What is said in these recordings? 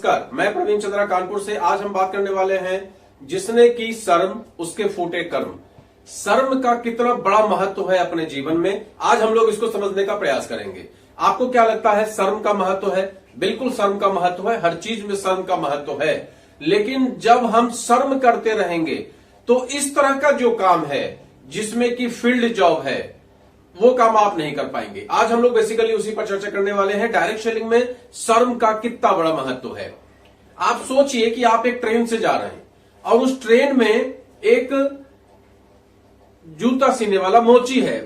नमस्कार, मैं प्रवीण चंद्रा कानपुर से। आज हम बात करने वाले हैं जिसने की शर्म उसके फूटे कर्म। शर्म का कितना बड़ा महत्व है अपने जीवन में, आज हम लोग इसको समझने का प्रयास करेंगे। आपको क्या लगता है शर्म का महत्व है? बिल्कुल शर्म का महत्व है, हर चीज में शर्म का महत्व है। लेकिन जब हम शर्म करते रहेंगे तो इस तरह का जो काम है जिसमें कि फील्ड जॉब है वो काम आप नहीं कर पाएंगे। आज हम लोग बेसिकली उसी पर चर्चा करने वाले हैं। डायरेक्ट सेलिंग में शर्म का कितना बड़ा महत्व है। आप सोचिए कि आप एक ट्रेन से जा रहे हैं और उस ट्रेन में एक जूता सीने वाला मोची है,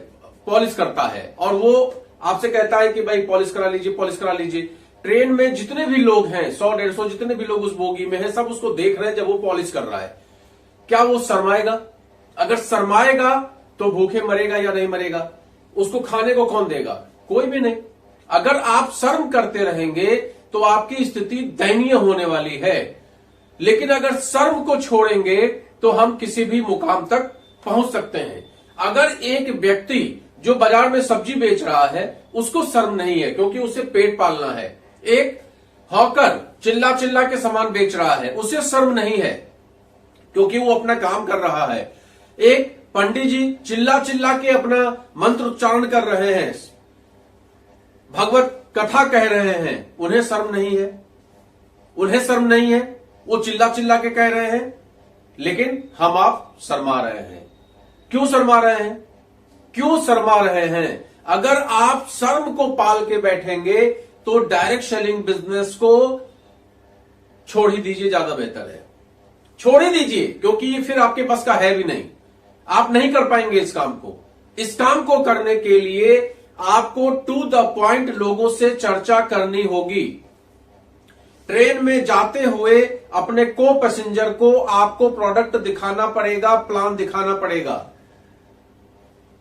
पॉलिश करता है, और वो आपसे कहता है कि भाई पॉलिश करा लीजिए, पॉलिश करा लीजिए। ट्रेन में जितने भी लोग हैं, 100-150 जितने भी लोग उस बोगी में हैं, सब उसको देख रहे हैं जब वो पॉलिश कर रहा है। क्या वो शर्माएगा? अगर शर्माएगा तो भूखे मरेगा या नहीं मरेगा? उसको खाने को कौन देगा? कोई भी नहीं। अगर आप शर्म करते रहेंगे तो आपकी स्थिति दयनीय होने वाली है। लेकिन अगर शर्म को छोड़ेंगे तो हम किसी भी मुकाम तक पहुंच सकते हैं। अगर एक व्यक्ति जो बाजार में सब्जी बेच रहा है उसको शर्म नहीं है क्योंकि उसे पेट पालना है, एक हॉकर चिल्ला चिल्ला के सामान बेच रहा है उसे शर्म नहीं है क्योंकि वो अपना काम कर रहा है, एक पंडित जी चिल्ला चिल्ला के अपना मंत्र उच्चारण कर रहे हैं, भगवत कथा कह रहे हैं, उन्हें शर्म नहीं है, उन्हें शर्म नहीं है, वो चिल्ला चिल्ला के कह रहे हैं। लेकिन हम आप शर्मा रहे हैं। क्यों शर्मा रहे हैं? क्यों शर्मा रहे हैं? अगर आप शर्म को पाल के बैठेंगे तो डायरेक्ट सेलिंग बिजनेस को छोड़ ही दीजिए, ज्यादा बेहतर है। छोड़ ही दीजिए क्योंकि ये फिर आपके पास का है भी नहीं। आप नहीं कर पाएंगे इस काम को। इस काम को करने के लिए आपको टू द पॉइंट लोगों से चर्चा करनी होगी। ट्रेन में जाते हुए अपने को पैसेंजर को आपको प्रोडक्ट दिखाना पड़ेगा, प्लान दिखाना पड़ेगा,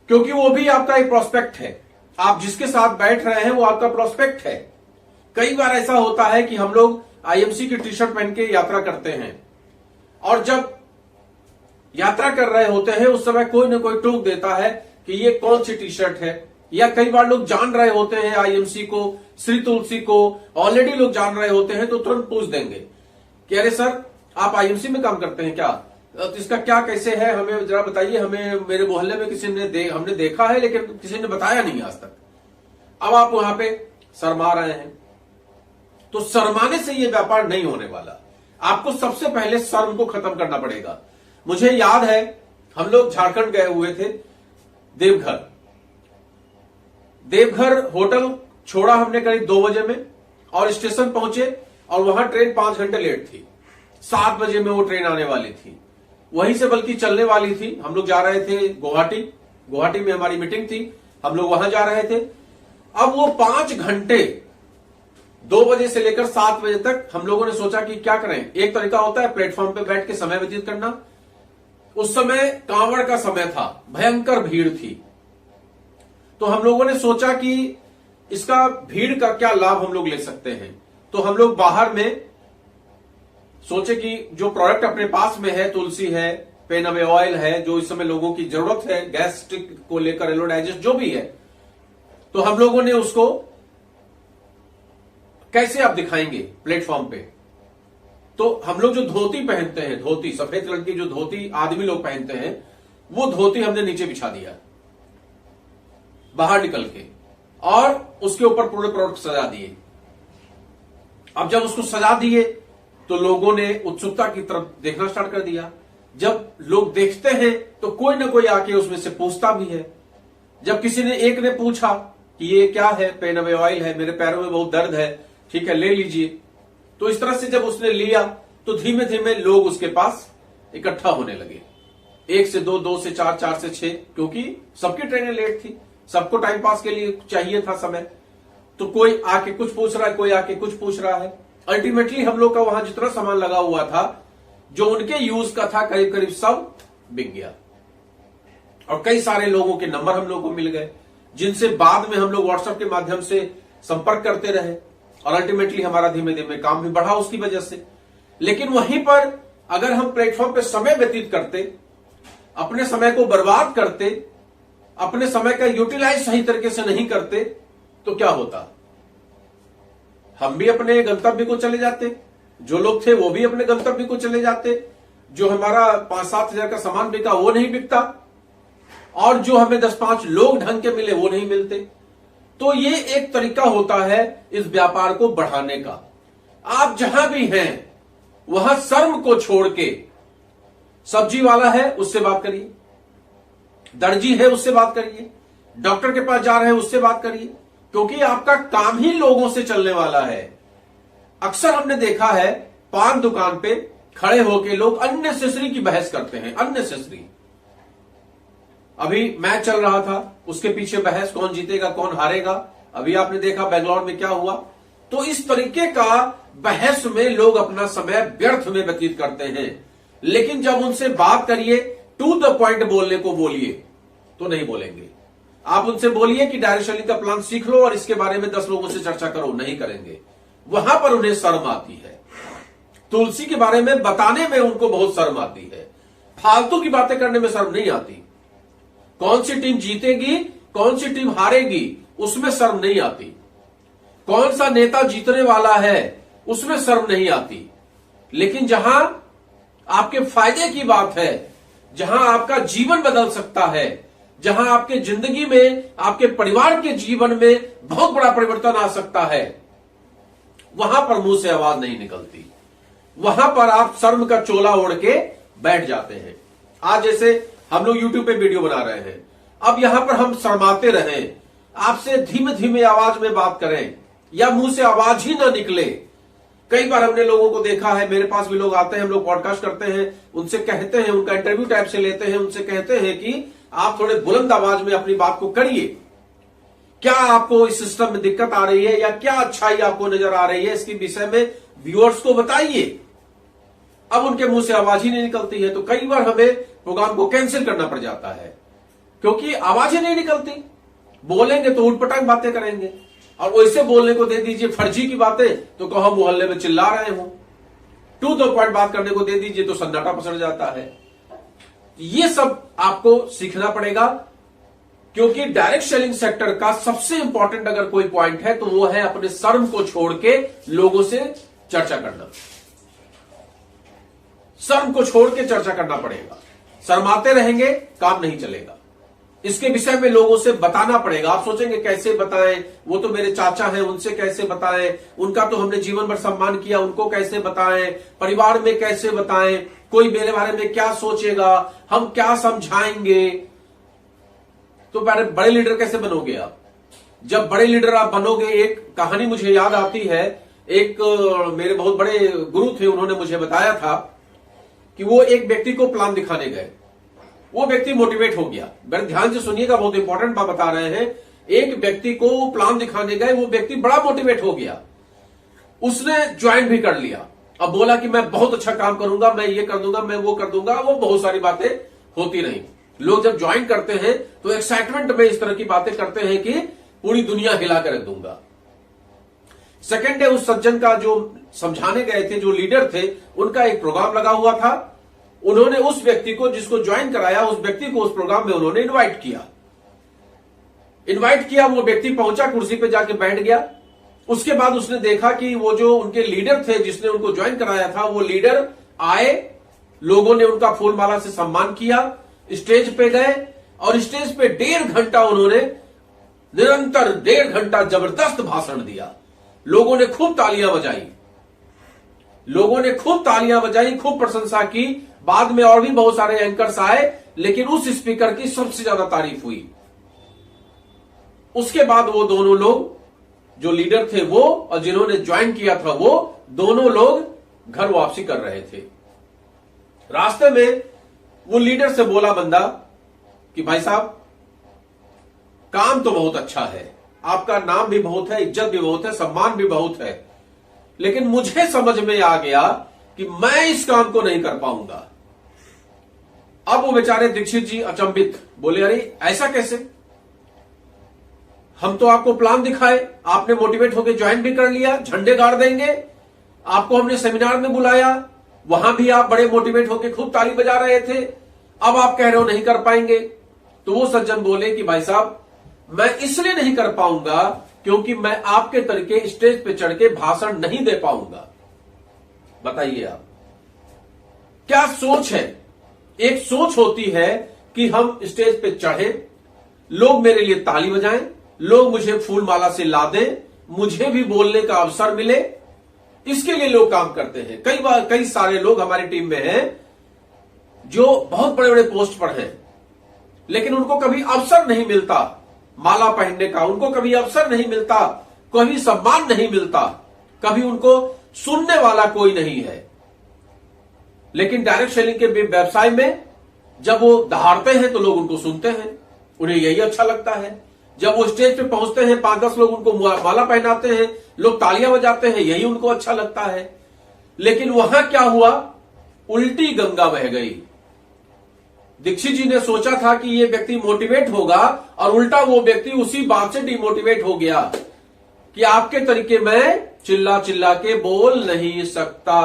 क्योंकि वो भी आपका एक प्रोस्पेक्ट है। आप जिसके साथ बैठ रहे हैं वो आपका प्रोस्पेक्ट है। कई बार ऐसा होता है कि हम लोग आईएमसी की टी शर्ट पहन के यात्रा करते हैं और जब यात्रा कर रहे होते हैं उस समय कोई ना कोई टोक देता है कि ये कौन सी टी शर्ट है, या कई बार लोग जान रहे होते हैं आईएमसी को, श्री तुलसी को ऑलरेडी लोग जान रहे होते हैं तो तुरंत पूछ देंगे कि अरे सर आप आईएमसी में काम करते हैं क्या, तो इसका क्या कैसे है हमें जरा बताइए। हमें मेरे मोहल्ले में किसी ने हमने देखा है लेकिन किसी ने बताया नहीं आज तक। अब आप वहां पे शर्मा रहे हैं, तो शर्माने से ये व्यापार नहीं होने वाला। आपको सबसे पहले शर्म को खत्म करना पड़ेगा। मुझे याद है हम लोग झारखंड गए हुए थे, देवघर होटल छोड़ा हमने करीब 2 बजे में और स्टेशन पहुंचे और वहां ट्रेन 5 घंटे लेट थी। 7 बजे में वो ट्रेन आने वाली थी, वहीं से बल्कि चलने वाली थी। हम लोग जा रहे थे गुवाहाटी में हमारी मीटिंग थी, हम लोग वहां जा रहे थे। अब वो 5 घंटे 2 बजे से लेकर 7 बजे तक हम लोगों ने सोचा कि क्या करें। एक तरीका होता है प्लेटफॉर्म पे बैठ के समय व्यतीत करना। उस समय कांवड़ का समय था, भयंकर भीड़ थी, तो हम लोगों ने सोचा कि इसका भीड़ का क्या लाभ हम लोग ले सकते हैं। तो हम लोग बाहर में सोचे कि जो प्रोडक्ट अपने पास में है, तुलसी है, पेन अवे ऑयल है, जो इस समय लोगों की जरूरत है गैस्ट्रिक को लेकर, एलो डाइजेस्ट जो भी है, तो हम लोगों ने उसको कैसे आप दिखाएंगे प्लेटफॉर्म पे। तो हम लोग जो धोती पहनते हैं, धोती सफेद कलर की जो धोती आदमी लोग पहनते हैं, वो धोती हमने नीचे बिछा दिया बाहर निकल के, और उसके ऊपर पूरे प्रोडक्ट सजा दिए। अब जब उसको सजा दिए तो लोगों ने उत्सुकता की तरफ देखना स्टार्ट कर दिया। जब लोग देखते हैं तो कोई ना कोई आके उसमें से पूछता भी है। जब किसी ने एक ने पूछा कि ये क्या है, पेन अवे ऑयल है, मेरे पैरों में बहुत दर्द है, ठीक है ले लीजिए। तो इस तरह से जब उसने लिया तो धीमे धीमे लोग उसके पास इकट्ठा होने लगे। 1 से 2, 2 से 4, 4 से 6, क्योंकि सबकी ट्रेनें लेट थी, सबको टाइम पास के लिए चाहिए था समय। तो कोई आके कुछ पूछ रहा है, कोई आके कुछ पूछ रहा है। अल्टीमेटली हम लोग का वहां जितना सामान लगा हुआ था जो उनके यूज का था, करीब करीब सब बिक गया। और कई सारे लोगों के नंबर हम लोग को मिल गए जिनसे बाद में हम लोग व्हाट्सएप के माध्यम से संपर्क करते रहे, और अल्टीमेटली हमारा धीमे धीमे काम भी बढ़ा उसकी वजह से। लेकिन वहीं पर अगर हम प्लेटफॉर्म पे समय व्यतीत करते, अपने समय को बर्बाद करते, अपने समय का यूटिलाइज सही तरीके से नहीं करते, तो क्या होता? हम भी अपने गंतव्य को चले जाते। जो लोग थे वो भी अपने गंतव्य को चले जाते, जो हमारा 5-7 हजार का सामान बिका वो नहीं बिकता, और जो हमें 10-5 लोग ढंग के मिले वो नहीं मिलते। तो ये एक तरीका होता है इस व्यापार को बढ़ाने का। आप जहां भी हैं वहां शर्म को छोड़ के, सब्जी वाला है उससे बात करिए, दर्जी है उससे बात करिए, डॉक्टर के पास जा रहे हैं उससे बात करिए, क्योंकि आपका काम ही लोगों से चलने वाला है। अक्सर हमने देखा है पान दुकान पे खड़े होके लोग अननेसेसरी की बहस करते हैं, अननेसेसरी। अभी मैच चल रहा था, उसके पीछे बहस, कौन जीतेगा कौन हारेगा। अभी आपने देखा बेंगलोर में क्या हुआ। तो इस तरीके का बहस में लोग अपना समय व्यर्थ में व्यतीत करते हैं। लेकिन जब उनसे बात करिए, टू द पॉइंट बोलने को बोलिए, तो नहीं बोलेंगे। आप उनसे बोलिए कि डायरेक्ट सेलिंग का प्लान सीख लो और इसके बारे में 10 लोगों से चर्चा करो, नहीं करेंगे। वहां पर उन्हें शर्म आती है। तुलसी के बारे में बताने में उनको बहुत शर्म आती है। फालतू की बातें करने में शर्म नहीं आती। कौन सी टीम जीतेगी, कौन सी टीम हारेगी, उसमें शर्म नहीं आती। कौन सा नेता जीतने वाला है, उसमें शर्म नहीं आती। लेकिन जहां आपके फायदे की बात है, जहां आपका जीवन बदल सकता है, जहां आपके जिंदगी में, आपके परिवार के जीवन में बहुत बड़ा परिवर्तन आ सकता है, वहां पर मुंह से आवाज नहीं निकलती। वहां पर आप शर्म का चोला ओढ़ के बैठ जाते हैं। आज जैसे हम लोग YouTube पे वीडियो बना रहे हैं, अब यहां पर हम शर्माते रहें, आपसे धीमे धीमे आवाज में बात करें या मुंह से आवाज ही ना निकले। कई बार हमने लोगों को देखा है, मेरे पास भी लोग आते हैं, हम लोग पॉडकास्ट करते हैं, उनसे कहते हैं, उनका इंटरव्यू टाइप से लेते हैं, उनसे कहते हैं कि आप थोड़े बुलंद आवाज में अपनी बात को करिए। क्या आपको इस सिस्टम में दिक्कत आ रही है या क्या अच्छाई आपको नजर आ रही है, इसके विषय में व्यूअर्स को बताइए। अब उनके मुंह से आवाज ही नहीं निकलती है, तो कई बार हमें प्रोग्राम को कैंसिल करना पड़ जाता है, क्योंकि आवाज ही नहीं निकलती। बोलेंगे तो उठपटांग बातें करेंगे, और वैसे बोलने को दे दीजिए फर्जी की बातें तो कहो मोहल्ले में चिल्ला रहे हो। टू द पॉइंट बात करने को दे दीजिए तो सन्नाटा पसर जाता है। ये सब आपको सीखना पड़ेगा, क्योंकि डायरेक्ट सेलिंग सेक्टर का सबसे इंपॉर्टेंट अगर कोई पॉइंट है तो वो है अपने शर्म को छोड़ के लोगों से चर्चा करना। शर्म को छोड़ के चर्चा करना पड़ेगा। शर्माते रहेंगे काम नहीं चलेगा। इसके विषय में लोगों से बताना पड़ेगा। आप सोचेंगे कैसे बताएं, वो तो मेरे चाचा हैं, उनसे कैसे बताएं, उनका तो हमने जीवन भर सम्मान किया, उनको कैसे बताएं, परिवार में कैसे बताएं, कोई मेरे बारे में क्या सोचेगा, हम क्या समझाएंगे। तो बड़े लीडर कैसे बनोगे आप? जब बड़े लीडर आप बनोगे, एक कहानी मुझे याद आती है। एक मेरे बहुत बड़े गुरु थे, उन्होंने मुझे बताया था कि वो एक व्यक्ति को प्लान दिखाने गए। वो व्यक्ति मोटिवेट हो गया। बड़े ध्यान से सुनिएगा, बहुत इंपॉर्टेंट बात बता रहे हैं। एक व्यक्ति को प्लान दिखाने गए, वो व्यक्ति बड़ा मोटिवेट हो गया। उसने ज्वाइन भी कर लिया। अब बोला कि मैं बहुत अच्छा काम करूंगा, मैं ये कर दूंगा, मैं वो कर दूंगा। वो बहुत सारी बातें होती रही। लोग जब ज्वाइन करते हैं तो एक्साइटमेंट में इस तरह की बातें करते हैं कि पूरी दुनिया हिला कर रख दूंगा। सेकेंड डे उस सज्जन का, जो समझाने गए थे, जो लीडर थे, उनका एक प्रोग्राम लगा हुआ था। उन्होंने उस व्यक्ति को, जिसको ज्वाइन कराया, उस व्यक्ति को उस प्रोग्राम में उन्होंने इनवाइट किया। वो व्यक्ति पहुंचा, कुर्सी पे जाके बैठ गया। उसके बाद उसने देखा कि वो जो उनके लीडर थे, जिसने उनको ज्वाइन कराया था, वो लीडर आए। लोगों ने उनका फूल माला से सम्मान किया। स्टेज पे गए और स्टेज पे 1.5 घंटा उन्होंने निरंतर 1.5 घंटा जबरदस्त भाषण दिया। लोगों ने खूब तालियां बजाई, खूब प्रशंसा की। बाद में और भी बहुत सारे एंकर्स आए, लेकिन उस स्पीकर की सबसे ज्यादा तारीफ हुई। उसके बाद वो दोनों लोग, जो लीडर थे वो और जिन्होंने ज्वाइन किया था वो, दोनों लोग घर वापसी कर रहे थे। रास्ते में वो लीडर से बोला बंदा कि भाई साहब, काम तो बहुत अच्छा है, आपका नाम भी बहुत है, इज्जत भी बहुत है, सम्मान भी बहुत है, लेकिन मुझे समझ में आ गया कि मैं इस काम को नहीं कर पाऊंगा। अब वो बेचारे दीक्षित जी अचंभित, बोले अरे ऐसा कैसे? हम तो आपको प्लान दिखाए, आपने मोटिवेट होकर ज्वाइन भी कर लिया, झंडे गाड़ देंगे। आपको हमने सेमिनार में बुलाया, वहां भी आप बड़े मोटिवेट होकर खूब ताली बजा रहे थे। अब आप कह रहे हो नहीं कर पाएंगे। तो वो सज्जन बोले कि भाई साहब, मैं इसलिए नहीं कर पाऊंगा क्योंकि मैं आपके तरीके स्टेज पे चढ़ के भाषण नहीं दे पाऊंगा। बताइए आप, क्या सोच है? एक सोच होती है कि हम स्टेज पे चढ़े, लोग मेरे लिए ताली बजाएं, लोग मुझे फूल माला से लादें, मुझे भी बोलने का अवसर मिले, इसके लिए लोग काम करते हैं। कई सारे लोग हमारी टीम में हैं जो बहुत बड़े बड़े पोस्ट पर हैं, लेकिन उनको कभी अवसर नहीं मिलता माला पहनने का, उनको कभी अवसर नहीं मिलता, कभी सम्मान नहीं मिलता, कभी उनको सुनने वाला कोई नहीं है। लेकिन डायरेक्ट सेलिंग के व्यवसाय में जब वो दहाड़ते हैं तो लोग उनको सुनते हैं, उन्हें यही अच्छा लगता है। जब वो स्टेज पे पहुंचते हैं, 5-10 लोग उनको माला पहनाते हैं, लोग तालियां बजाते हैं, यही उनको अच्छा लगता है। लेकिन वहां क्या हुआ? उल्टी गंगा बह गई। दीक्षित जी ने सोचा था कि ये व्यक्ति मोटिवेट होगा और उल्टा वो व्यक्ति उसी बात से डिमोटिवेट हो गया कि आपके तरीके में चिल्ला चिल्ला के बोल नहीं सकता।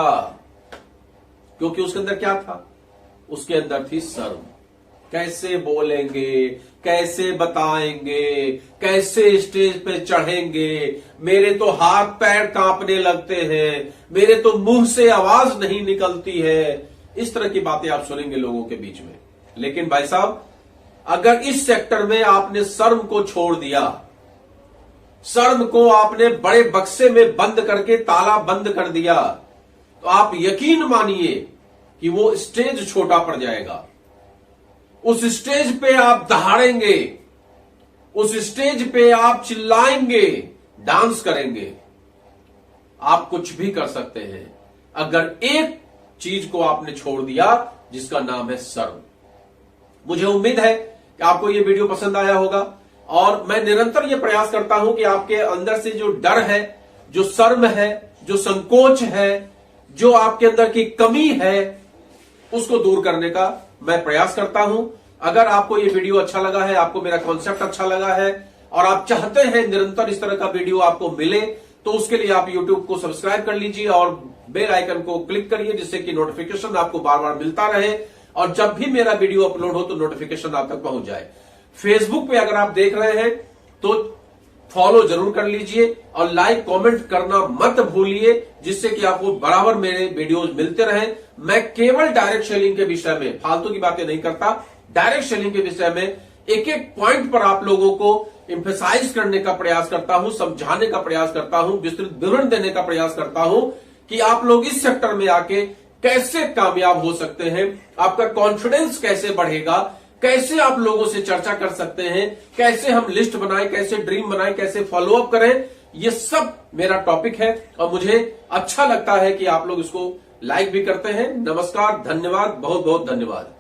क्योंकि उसके अंदर क्या था? उसके अंदर थी शर्म। कैसे बोलेंगे, कैसे बताएंगे, कैसे स्टेज पे चढ़ेंगे, मेरे तो हाथ पैर कांपने लगते हैं, मेरे तो मुंह से आवाज नहीं निकलती है। इस तरह की बातें आप सुनेंगे लोगों के बीच में। लेकिन भाई साहब, अगर इस सेक्टर में आपने शर्म को छोड़ दिया, शर्म को आपने बड़े बक्से में बंद करके ताला बंद कर दिया, तो आप यकीन मानिए कि वो स्टेज छोटा पड़ जाएगा। उस स्टेज पे आप दहाड़ेंगे, उस स्टेज पे आप चिल्लाएंगे, डांस करेंगे, आप कुछ भी कर सकते हैं अगर एक चीज को आपने छोड़ दिया जिसका नाम है शर्म। मुझे उम्मीद है कि आपको यह वीडियो पसंद आया होगा और मैं निरंतर यह प्रयास करता हूं कि आपके अंदर से जो डर है, जो शर्म है, जो संकोच है, जो आपके अंदर की कमी है, उसको दूर करने का मैं प्रयास करता हूं। अगर आपको यह वीडियो अच्छा लगा है, आपको मेरा कॉन्सेप्ट अच्छा लगा है और आप चाहते हैं निरंतर इस तरह का वीडियो आपको मिले, तो उसके लिए आप YouTube को सब्सक्राइब कर लीजिए और बेल आइकन को क्लिक करिए, जिससे कि नोटिफिकेशन आपको बार बार मिलता रहे और जब भी मेरा वीडियो अपलोड हो तो नोटिफिकेशन आप तक पहुंच जाए। फेसबुक पे अगर आप देख रहे हैं तो फॉलो जरूर कर लीजिए और लाइक कमेंट करना मत भूलिए, जिससे कि आपको बराबर मेरे वीडियोस मिलते रहे। मैं केवल डायरेक्ट सेलिंग के विषय में फालतू की बातें नहीं करता, डायरेक्ट सेलिंग के विषय में एक एक पॉइंट पर आप लोगों को एम्फेसाइज करने का प्रयास करता हूं, समझाने का प्रयास करता हूं, विस्तृत विवरण देने का प्रयास करता हूं कि आप लोग इस सेक्टर में आके कैसे कामयाब हो सकते हैं, आपका कॉन्फिडेंस कैसे बढ़ेगा, कैसे आप लोगों से चर्चा कर सकते हैं, कैसे हम लिस्ट बनाएं, कैसे ड्रीम बनाएं, कैसे फॉलो अप करें। ये सब मेरा टॉपिक है और मुझे अच्छा लगता है कि आप लोग इसको लाइक भी करते हैं। नमस्कार, धन्यवाद, बहुत बहुत धन्यवाद।